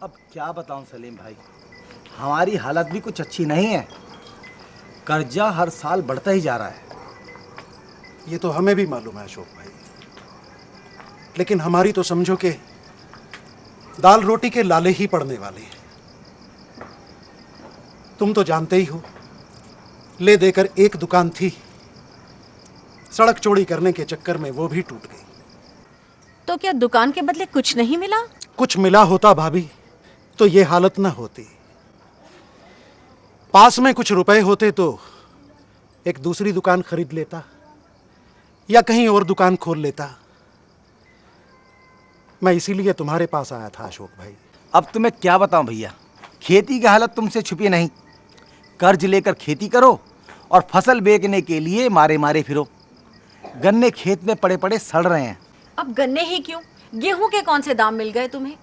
अब क्या बताऊं सलीम भाई, हमारी हालत भी कुछ अच्छी नहीं है। कर्जा हर साल बढ़ता ही जा रहा है। ये तो हमें भी मालूम है अशोक भाई, लेकिन हमारी तो समझो कि दाल रोटी के लाले ही पड़ने वाले हैं। तुम तो जानते ही हो, ले देकर एक दुकान थी, सड़क चौड़ी करने के चक्कर में वो भी टूट गई। तो क्या दुकान के बदले कुछ नहीं मिला? कुछ मिला होता भाभी तो ये हालत ना होती। पास में कुछ रुपए होते तो एक दूसरी दुकान खरीद लेता या कहीं और दुकान खोल लेता। मैं इसीलिए तुम्हारे पास आया था अशोक भाई। अब तुम्हें क्या बताऊं भैया, खेती की हालत तुमसे छुपी नहीं। कर्ज लेकर खेती करो और फसल बेचने के लिए मारे मारे फिरो। गन्ने खेत में पड़े पड़े सड़ रहे हैं। अब गन्ने ही क्यों, गेहूं के कौन से दाम मिल गए तुम्हें?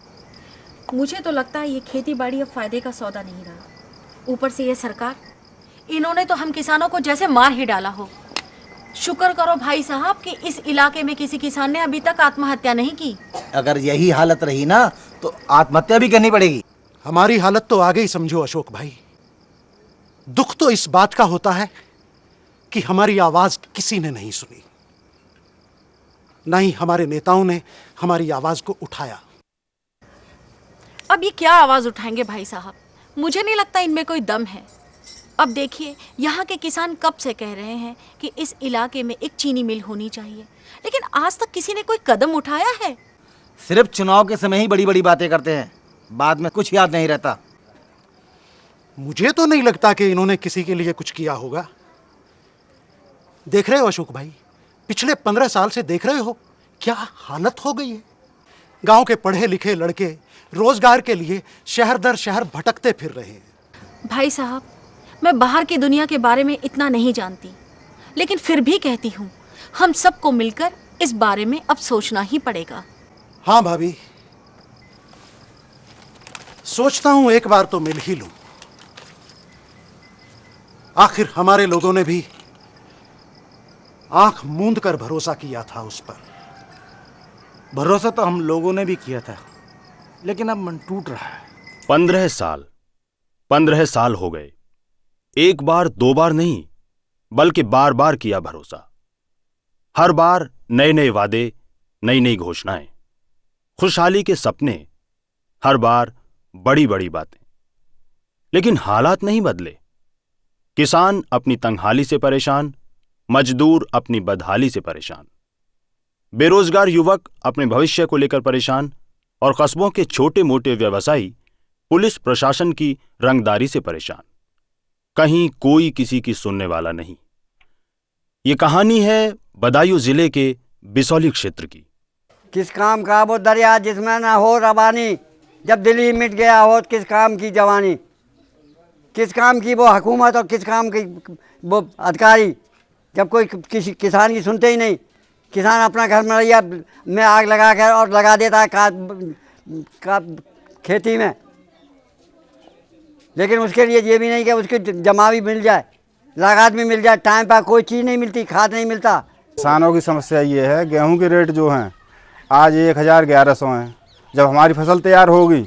मुझे तो लगता है ये खेती बाड़ी अब फायदे का सौदा नहीं रहा। ऊपर से ये सरकार, इन्होंने तो हम किसानों को जैसे मार ही डाला हो। शुक्र करो भाई साहब कि इस इलाके में किसी किसान ने अभी तक आत्महत्या नहीं की। अगर यही हालत रही ना तो आत्महत्या भी करनी पड़ेगी। हमारी हालत तो आगे ही समझो अशोक भाई। दुख तो इस बात का होता है कि हमारी आवाज किसी ने नहीं सुनी, ना ही हमारे नेताओं ने हमारी आवाज को उठाया। अब ये क्या आवाज उठाएंगे भाई साहब? मुझे नहीं लगता इनमें कोई दम है। अब देखिए, यहाँ के किसान कब से कह रहे हैं कि इस इलाके में एक चीनी मिल होनी चाहिए, लेकिन आज तक किसी ने कोई कदम उठाया है? सिर्फ चुनाव के समय ही बड़ी बड़ी बातें करते हैं, बाद में कुछ याद नहीं रहता। मुझे तो नहीं लगता कि इन्होंने किसी के लिए कुछ किया होगा। देख रहे हो अशोक भाई, पिछले 15 साल से देख रहे हो क्या हालत हो गई है। गांव के पढ़े लिखे लड़के रोजगार के लिए शहर दर शहर भटकते फिर रहे हैं। भाई साहब, मैं बाहर की दुनिया के बारे में इतना नहीं जानती, लेकिन फिर भी कहती हूँ, हम सबको मिलकर इस बारे में अब सोचना ही पड़ेगा। हाँ भाभी, सोचता हूं एक बार तो मिल ही लूं। आखिर हमारे लोगों ने भी आंख मूंद कर भरोसा किया था उस पर। भरोसा तो हम लोगों ने भी किया था, लेकिन अब मन टूट रहा है। 15 साल हो गए। एक बार दो बार नहीं, बल्कि बार बार किया भरोसा। हर बार नए नए वादे, नई नई घोषणाएं, खुशहाली के सपने, हर बार बड़ी बड़ी बातें। लेकिन हालात नहीं बदले। किसान अपनी तंगहाली से परेशान, मजदूर अपनी बदहाली से परेशान, बेरोजगार युवक अपने भविष्य को लेकर परेशान और कस्बों के छोटे मोटे व्यवसायी पुलिस प्रशासन की रंगदारी से परेशान। कहीं कोई किसी की सुनने वाला नहीं। ये कहानी है बदायूं जिले के बिसौली क्षेत्र की। किस काम का वो दरिया जिसमें ना हो रवानी, जब दिल ही मिट गया हो किस काम की जवानी। किस काम की वो हुकूमत और किस काम की वो अधिकारी, जब कोई किसी किसान की सुनते ही नहीं। किसान अपना घर में आग लगा कर और लगा देता है का खेती में, लेकिन उसके लिए ये भी नहीं कि उसकी जमा भी मिल जाए, लागत भी मिल जाए। टाइम पर कोई चीज़ नहीं मिलती, खाद नहीं मिलता। किसानों की समस्या ये है, गेहूं के रेट जो हैं आज 1100 हैं। जब हमारी फसल तैयार होगी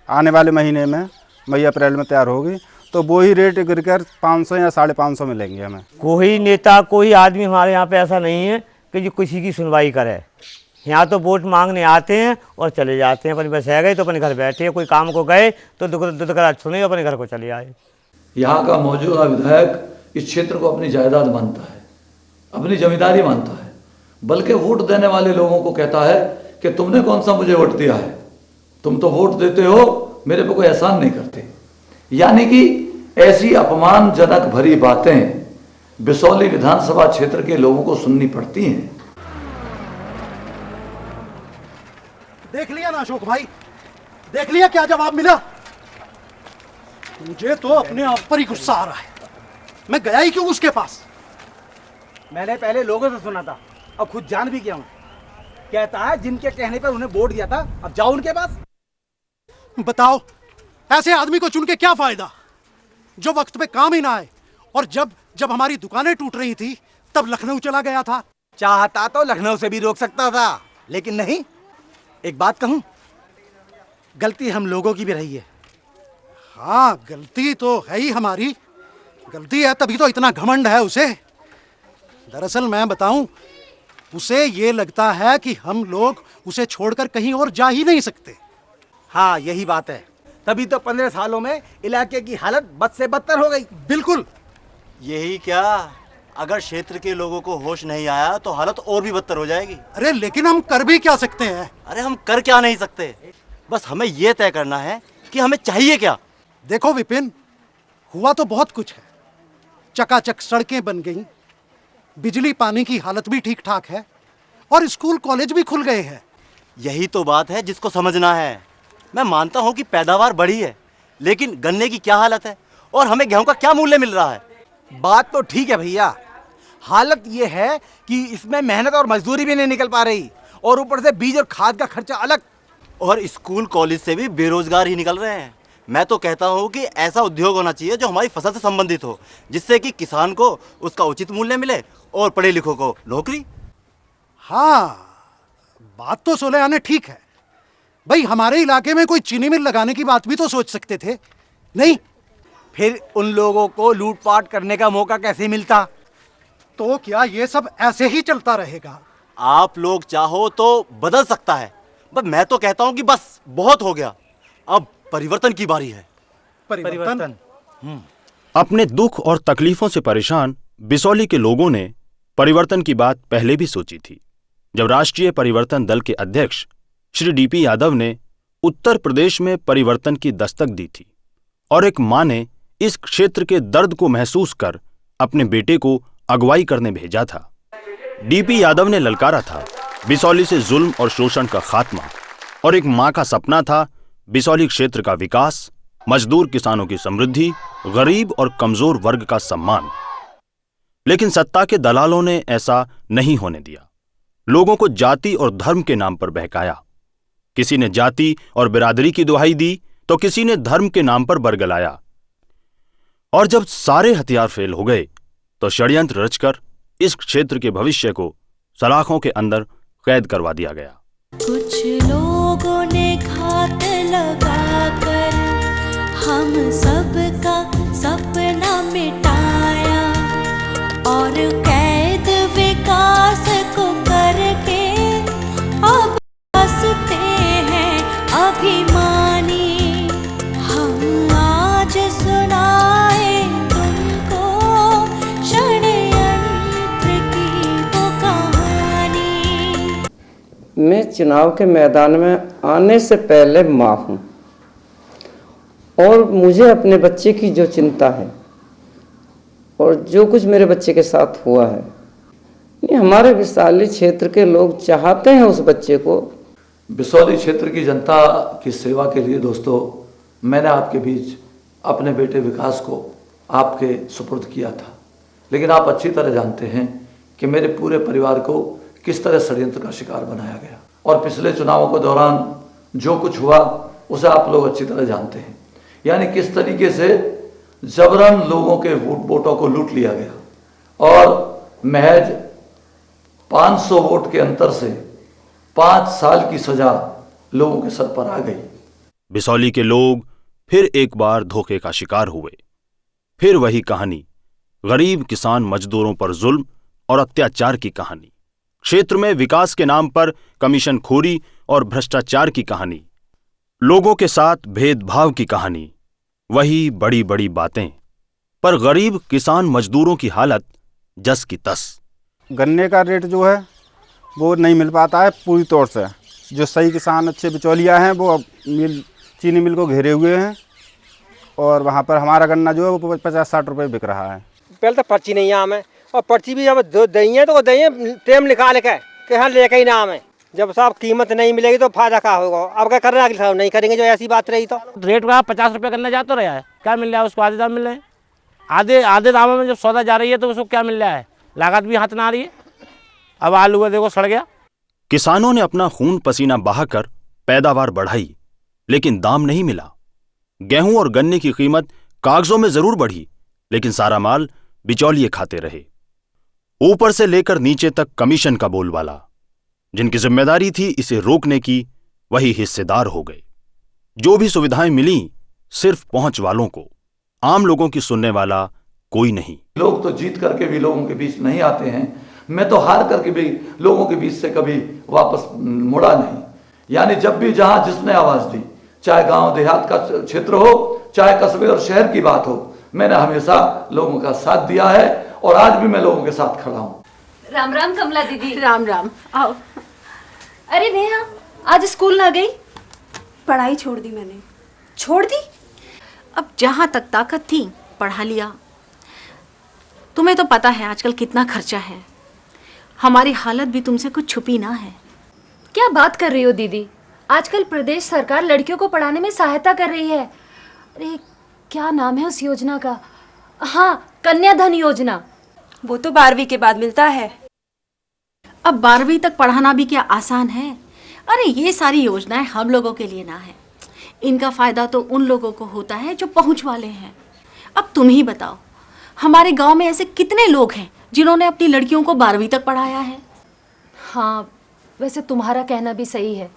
आने वाले महीने में, मई अप्रैल में तैयार होगी, तो वो ही रेट गिरकर 500 या 550 में लेंगे हमें। कोई नेता कोई आदमी हमारे यहाँ पे ऐसा नहीं है कि जो किसी की सुनवाई करे। यहाँ तो वोट मांगने आते हैं और चले जाते हैं। अपने बस है गए तो अपने घर बैठे, कोई काम को गए तो दुदकरा सुने अपने घर को चले आए। यहाँ का मौजूदा विधायक इस क्षेत्र को अपनी जायदाद मानता है, अपनी जमींदारी मानता है, बल्कि वोट देने वाले लोगों को कहता है कि तुमने कौन सा मुझे वोट दिया है, तुम तो वोट देते हो, मेरे पे कोई एहसान नहीं करते। यानी कि ऐसी अपमानजनक भरी बातें बिसौली विधानसभा क्षेत्र के लोगों को सुननी पड़ती हैं। देख लिया ना अशोक भाई, देख लिया क्या जवाब मिला। मुझे तो अपने आप पर ही गुस्सा आ रहा है। मैं गया ही क्यों उसके पास। मैंने पहले लोगों से सुना था, अब खुद जान भी गया हूं। कहता है जिनके कहने पर उन्हें वोट दिया था, अब जाओ उनके पास। बताओ, ऐसे आदमी को चुन के क्या फायदा जो वक्त पे काम ही ना आए। और जब हमारी दुकानें टूट रही थी तब लखनऊ चला गया था। चाहता तो लखनऊ से भी रोक सकता था, लेकिन नहीं। एक बात कहूं, गलती हम लोगों की भी रही है। हाँ, गलती तो है ही हमारी। गलती है तभी तो इतना घमंड है उसे। दरअसल मैं बताऊं, उसे ये लगता है कि हम लोग उसे छोड़कर कहीं और जा ही नहीं सकते। हाँ, यही बात है। तभी तो 15 सालों में इलाके की हालत बद से बदतर हो गई। बिल्कुल। यही क्या, अगर क्षेत्र के लोगों को होश नहीं आया तो हालत और भी बदतर हो जाएगी। अरे लेकिन हम कर भी क्या सकते हैं? अरे हम कर क्या नहीं सकते, बस हमें यह तय करना है कि हमें चाहिए क्या। देखो विपिन, हुआ तो बहुत कुछ है। चकाचक सड़कें बन गई, बिजली पानी की हालत भी ठीक ठाक है, और स्कूल कॉलेज भी खुल गए हैं। यही तो बात है जिसको समझना है। मैं मानता हूँ कि पैदावार बढ़ी है, लेकिन गन्ने की क्या हालत है और हमें गेहूं का क्या मूल्य मिल रहा है। बात तो ठीक है भैया, हालत ये है कि इसमें मेहनत और मजदूरी भी नहीं निकल पा रही, और ऊपर से बीज और खाद का खर्चा अलग। और स्कूल कॉलेज से भी बेरोजगार ही निकल रहे हैं। मैं तो कहता हूँ कि ऐसा उद्योग होना चाहिए जो हमारी फसल से संबंधित हो, जिससे कि किसान को उसका उचित मूल्य मिले और पढ़े लिखों को नौकरी। हाँ, बात तो सोले आने ठीक है। भाई, हमारे इलाके में कोई चीनी मिल लगाने की बात भी तो सोच सकते थे, नहीं? फिर उन लोगों को लूटपाट करने का मौका कैसे मिलता? तो क्या ये सब ऐसे ही चलता रहेगा? आप लोग चाहो तो बदल सकता है, बस मैं तो कहता हूँ कि बस बहुत हो गया, अब परिवर्तन की बारी है। परिवर्तन। अपने दुख और तकलीफों से परेशान बिसौली के लोगों ने परिवर्तन की बात पहले भी सोची थी। जब राष्ट्रीय परिवर्तन दल के अध्यक्ष श्री डीपी यादव ने उत्तर प्रदेश में परिवर्तन की दस्तक दी थी और एक मां ने इस क्षेत्र के दर्द को महसूस कर अपने बेटे को अगुवाई करने भेजा था। डीपी यादव ने ललकारा था बिसौली से जुल्म और शोषण का खात्मा, और एक मां का सपना था बिसौली क्षेत्र का विकास, मजदूर किसानों की समृद्धि, गरीब और कमजोर वर्ग का सम्मान। लेकिन सत्ता के दलालों ने ऐसा नहीं होने दिया। लोगों को जाति और धर्म के नाम पर बहकाया। किसी ने जाति और बिरादरी की दुहाई दी तो किसी ने धर्म के नाम पर बरगलाया। और जब सारे हथियार फेल हो गए तो षड्यंत्र रचकर इस क्षेत्र के भविष्य को सलाखों के अंदर कैद करवा दिया गया। कुछ लोगों ने घात लगाकर हम सबका सपना मिटाया, और कैद विकास को करके अब हंसते हैं अभिमानी। हम आज सुनाए तुमको षड्यंत्र की वो कहानी। मैं चुनाव के मैदान में आने से पहले माँ हूँ, और मुझे अपने बच्चे की जो चिंता है और जो कुछ मेरे बच्चे के साथ हुआ है, नहीं, हमारे बिसौली क्षेत्र के लोग चाहते हैं उस बच्चे को। बिसौली क्षेत्र की जनता की सेवा के लिए दोस्तों, मैंने आपके बीच अपने बेटे विकास को आपके सुपुर्द किया था। लेकिन आप अच्छी तरह जानते हैं कि मेरे पूरे परिवार को किस तरह षड्यंत्र का शिकार बनाया गया, और पिछले चुनावों के दौरान जो कुछ हुआ उसे आप लोग अच्छी तरह जानते हैं। यानी किस तरीके से जबरन लोगों के वोटों को लूट लिया गया, और महज 500 वोट के अंतर से 5 साल की सजा लोगों के सर पर आ गई। बिसौली के लोग फिर एक बार धोखे का शिकार हुए। फिर वही कहानी, गरीब किसान मजदूरों पर जुल्म और अत्याचार की कहानी, क्षेत्र में विकास के नाम पर कमीशनखोरी और भ्रष्टाचार की कहानी, लोगों के साथ भेदभाव की कहानी, वही बड़ी बड़ी बातें, पर गरीब किसान मजदूरों की हालत जस की तस। गन्ने का रेट जो है वो नहीं मिल पाता है पूरी तौर से। जो सही किसान अच्छे बिचौलिया हैं वो अब चीनी मिल को घेरे हुए हैं, और वहाँ पर हमारा गन्ना जो है वो 50-60 रुपये बिक रहा है। पहले तो पर्ची नहीं आम है, और पर्ची भी जब दइए तो दइए टेम निकाल के कि हाँ लेके ही नाम है। जब साहब कीमत नहीं मिलेगी तो फायदा क्या होगा? अब क्या कर रहे हैं, साहब नहीं करेंगे जो ऐसी बात रही तो। रेट का 50 रुपये करने जा तो रहा है, क्या मिल रहा है उसको? आधे दाम मिल रहे हैं। आधे दामों में जब सौदा जा रही है तो उसको क्या मिल रहा है? लागत भी हाथ ना आ रही है। अब आलू का देखो सड़ गया। किसानों ने अपना खून पसीना बहाकर पैदावार बढ़ाई, लेकिन दाम नहीं मिला। गेहूं और गन्ने की कीमत कागजों में जरूर बढ़ी, लेकिन सारा माल बिचौलिए खाते रहे। ऊपर से लेकर नीचे तक कमीशन का बोलबाला। जिनकी जिम्मेदारी थी इसे रोकने की, वही हिस्सेदार हो गए। जो भी सुविधाएं मिली सिर्फ पहुंच वालों को, आम लोगों की सुनने वाला कोई नहीं। लोग तो जीत करके भी लोगों के बीच नहीं आते हैं, मैं तो हार करके भी लोगों के बीच से कभी वापस मुड़ा नहीं। यानी जब भी जहां जिसने आवाज दी, चाहे गांव देहात का क्षेत्र हो, चाहे कस्बे और शहर की बात हो, मैंने हमेशा लोगों का साथ दिया है और आज भी मैं लोगों के साथ खड़ा हूं। राम राम कमला दीदी। राम राम, आओ। अरे नेहा, आज स्कूल ना गई? पढ़ाई छोड़ दी मैंने। छोड़ दी? अब जहां तक ताकत थी पढ़ा लिया। तुम्हें तो पता है आजकल कितना खर्चा है, हमारी हालत भी तुमसे कुछ छुपी ना है। क्या बात कर रही हो दीदी? आजकल प्रदेश सरकार लड़कियों को पढ़ाने में सहायता कर रही है। अरे क्या नाम है उस योजना का? हाँ, कन्याधन योजना। वो तो 12वीं के बाद मिलता है। अब 12वीं तक पढ़ाना भी क्या आसान है? अरे ये सारी योजनाएं हम लोगों के लिए ना है, इनका फायदा तो उन लोगों को होता है जो पहुंच वाले हैं। अब तुम ही बताओ, हमारे गांव में ऐसे कितने लोग हैं जिन्होंने अपनी लड़कियों को 12वीं तक पढ़ाया है? हाँ, वैसे तुम्हारा कहना भी सही है।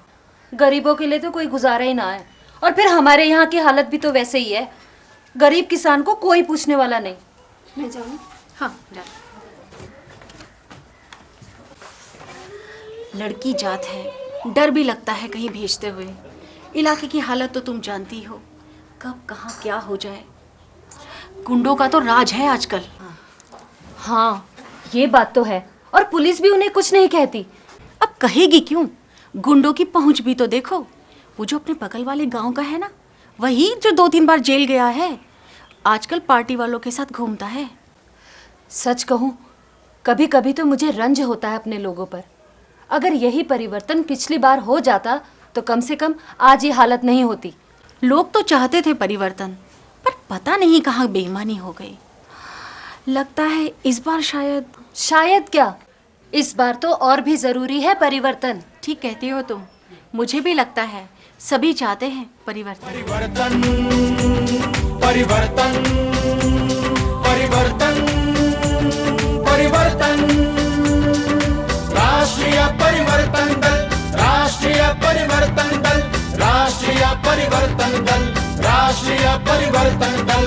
गरीबों के लिए तो कोई गुजारा ही ना है। और फिर हमारे यहाँ की हालत भी तो वैसे ही है, गरीब किसान को कोई पूछने वाला नहीं। मैं जाऊँ? हाँ जा। लड़की जात है, डर भी लगता है कहीं भेजते हुए। इलाके की हालत तो तुम जानती हो, कब कहाँ क्या हो जाए। गुंडों का तो राज है आजकल। हाँ, ये बात तो है, और पुलिस भी उन्हें कुछ नहीं कहती। अब कहेगी क्यों? गुंडों की पहुंच भी तो देखो। वो जो अपने बगल वाले गांव का है ना, वही जो 2-3 बार जेल गया है, आजकल पार्टी वालों के साथ घूमता है। सच कहूँ, कभी कभी तो मुझे रंज होता है अपने लोगों पर। अगर यही परिवर्तन पिछली बार हो जाता तो कम से कम आज ये हालत नहीं होती। लोग तो चाहते थे परिवर्तन, पर पता नहीं कहाँ बेईमानी हो गई। लगता है इस बार शायद क्या, इस बार तो और भी जरूरी है परिवर्तन। ठीक कहती हो तुम, मुझे भी लगता है सभी चाहते हैं परिवर्तन। परिवर्तन परिवर्तन परिवर्तन परिवर्तन। राष्ट्रीय परिवर्तन दल, राष्ट्रीय परिवर्तन दल, राष्ट्रीय परिवर्तन दल, राष्ट्रीय परिवर्तन दल।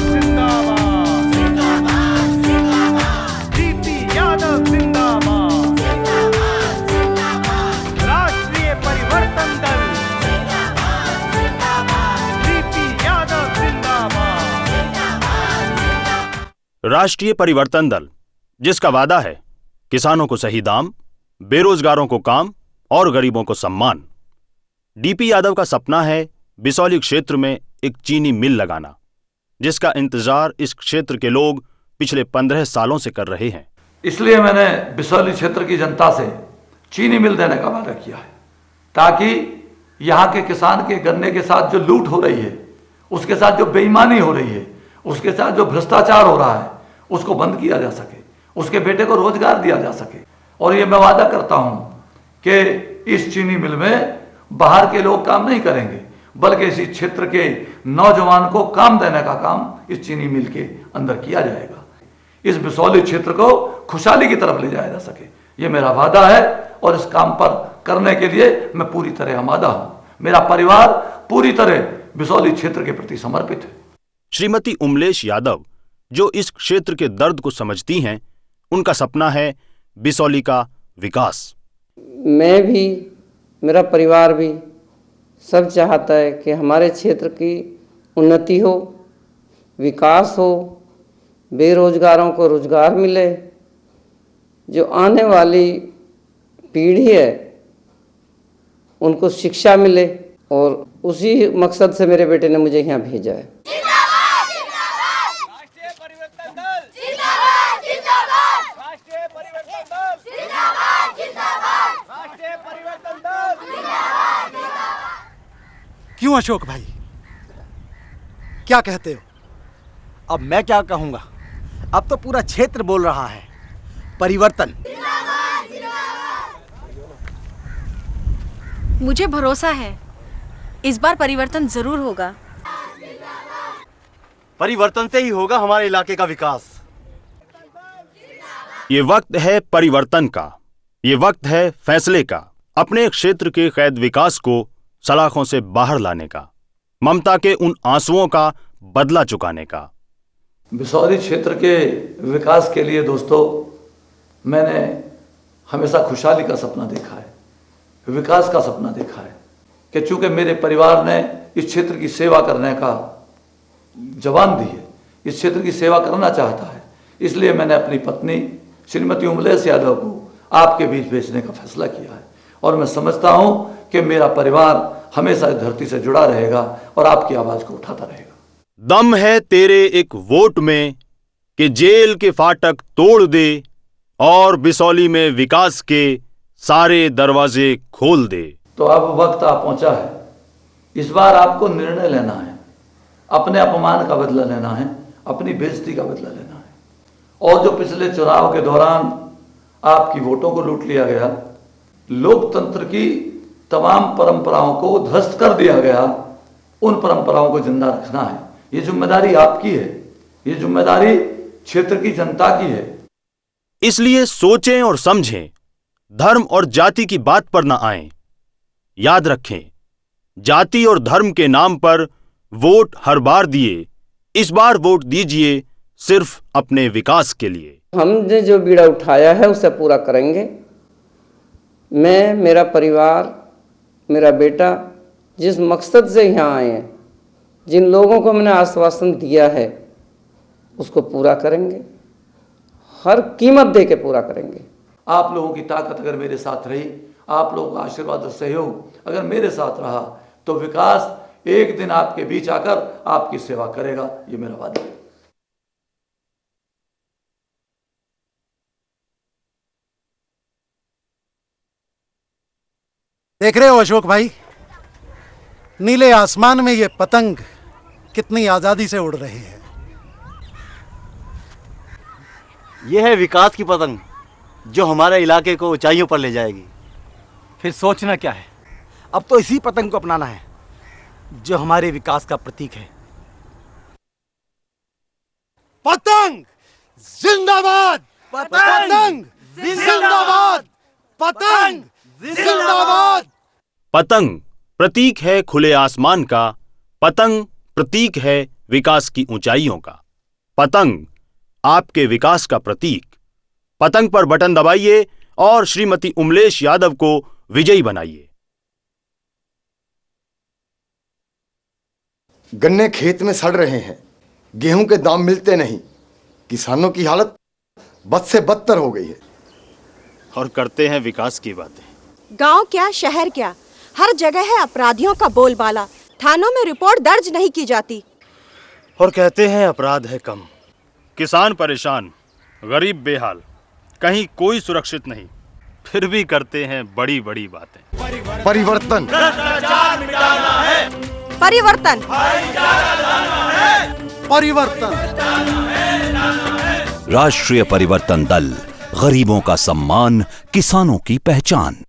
जिंदाबाद जिंदाबाद जिंदाबाद। जीती यादव जिंदाबाद जिंदाबाद जिंदाबाद। राष्ट्रीय परिवर्तन दल जिंदाबाद जिंदाबाद। जीती यादव जिंदाबाद जिंदाबाद जिंदाबाद। राष्ट्रीय परिवर्तन दल, जिसका वादा है किसानों को सही दाम, बेरोजगारों को काम और गरीबों को सम्मान। डीपी यादव का सपना है बिसौली क्षेत्र में एक चीनी मिल लगाना, जिसका इंतजार इस क्षेत्र के लोग पिछले 15 सालों से कर रहे हैं। इसलिए मैंने बिसौली क्षेत्र की जनता से चीनी मिल देने का वादा किया है, ताकि यहाँ के किसान के गन्ने के साथ जो लूट हो रही है, उसके साथ जो बेईमानी हो रही है, उसके साथ जो भ्रष्टाचार हो रहा है, उसको बंद किया जा सके, उसके बेटे को रोजगार दिया जा सके। और ये मैं वादा करता हूं कि इस चीनी मिल में बाहर के लोग काम नहीं करेंगे, बल्कि इसी क्षेत्र के नौजवान को काम देने का काम इस चीनी मिल के अंदर किया जाएगा। इस बिसौली क्षेत्र को खुशहाली की तरफ ले जाया जा सके, ये मेरा वादा है। और इस काम पर करने के लिए मैं पूरी तरह आमादा हूं। मेरा परिवार पूरी तरह बिसौली क्षेत्र के प्रति समर्पित है। श्रीमती उमलेश यादव, जो इस क्षेत्र के दर्द को समझती हैं, उनका सपना है बिसौली का विकास। मैं भी, मेरा परिवार भी, सब चाहता है कि हमारे क्षेत्र की उन्नति हो, विकास हो, बेरोजगारों को रोजगार मिले, जो आने वाली पीढ़ी है उनको शिक्षा मिले। और उसी मकसद से मेरे बेटे ने मुझे यहाँ भेजा है। क्यों अशोक भाई, क्या कहते हो? अब मैं क्या कहूंगा, अब तो पूरा क्षेत्र बोल रहा है परिवर्तन। मुझे भरोसा है इस बार परिवर्तन जरूर होगा। परिवर्तन से ही होगा हमारे इलाके का विकास। ये वक्त है परिवर्तन का, ये वक्त है फैसले का। अपने क्षेत्र के कैद विकास को सलाखों से बाहर लाने का, ममता के उन आंसुओं का बदला चुकाने का। बिसौरी क्षेत्र के विकास के लिए दोस्तों मैंने हमेशा खुशहाली का सपना देखा है, विकास का सपना देखा है कि चूंकि मेरे परिवार ने इस क्षेत्र की सेवा करने का जवान दी है, इस क्षेत्र की सेवा करना चाहता है, इसलिए मैंने अपनी पत्नी श्रीमती उमलेश यादव को आपके बीच भेजने का फैसला किया है। और मैं समझता हूं कि मेरा परिवार हमेशा इस धरती से जुड़ा रहेगा और आपकी आवाज को उठाता रहेगा। दम है तेरे एक वोट में कि जेल के फाटक तोड़ दे और बिसौली में विकास के सारे दरवाजे खोल दे। तो अब वक्त आ पहुंचा है, इस बार आपको निर्णय लेना है, अपने अपमान का बदला लेना है, अपनी बेइज्जती का बदला लेना है। और जो पिछले चुनाव के दौरान आपकी वोटों को लूट लिया गया, लोकतंत्र की तमाम परंपराओं को ध्वस्त कर दिया गया, उन परंपराओं को जिंदा रखना है। ये जिम्मेदारी आपकी है, ये जिम्मेदारी क्षेत्र की जनता की है। इसलिए सोचें और समझें, धर्म और जाति की बात पर न आएं। याद रखें, जाति और धर्म के नाम पर वोट हर बार दिए, इस बार वोट दीजिए सिर्फ अपने विकास के लिए। हमने जो बीड़ा उठाया है उसे पूरा करेंगे। मैं, मेरा परिवार, मेरा बेटा जिस मकसद से यहाँ आए हैं, जिन लोगों को मैंने आश्वासन दिया है उसको पूरा करेंगे, हर कीमत दे के पूरा करेंगे। आप लोगों की ताकत अगर मेरे साथ रही, आप लोगों का आशीर्वाद और सहयोग अगर मेरे साथ रहा, तो विकास एक दिन आपके बीच आकर आपकी सेवा करेगा, ये मेरा वादा है। देख रहे हो अशोक भाई, नीले आसमान में ये पतंग कितनी आजादी से उड़ रहे हैं। यह है विकास की पतंग जो हमारे इलाके को ऊंचाइयों पर ले जाएगी। फिर सोचना क्या है, अब तो इसी पतंग को अपनाना है जो हमारे विकास का प्रतीक है। पतंग जिंदाबाद, पतंग जिंदाबाद, पतंग जिंदाबाद। पतंग प्रतीक है खुले आसमान का, पतंग प्रतीक है विकास की ऊंचाइयों का, पतंग आपके विकास का प्रतीक। पतंग पर बटन दबाइए और श्रीमती उमलेश यादव को विजयी बनाइए। गन्ने खेत में सड़ रहे हैं, गेहूं के दाम मिलते नहीं, किसानों की हालत बद से बदतर हो गई है। और करते हैं विकास की बातें। गांव क्या शहर क्या, हर जगह है अपराधियों का बोलबाला। थानों में रिपोर्ट दर्ज नहीं की जाती और कहते हैं अपराध है कम। किसान परेशान, गरीब बेहाल, कहीं कोई सुरक्षित नहीं, फिर भी करते हैं बड़ी बड़ी बातें। परिवर्तन, भ्रष्टाचार मिटाना है, परिवर्तन, परिवर्तन। राष्ट्रीय परिवर्तन दल, गरीबों का सम्मान, किसानों की पहचान।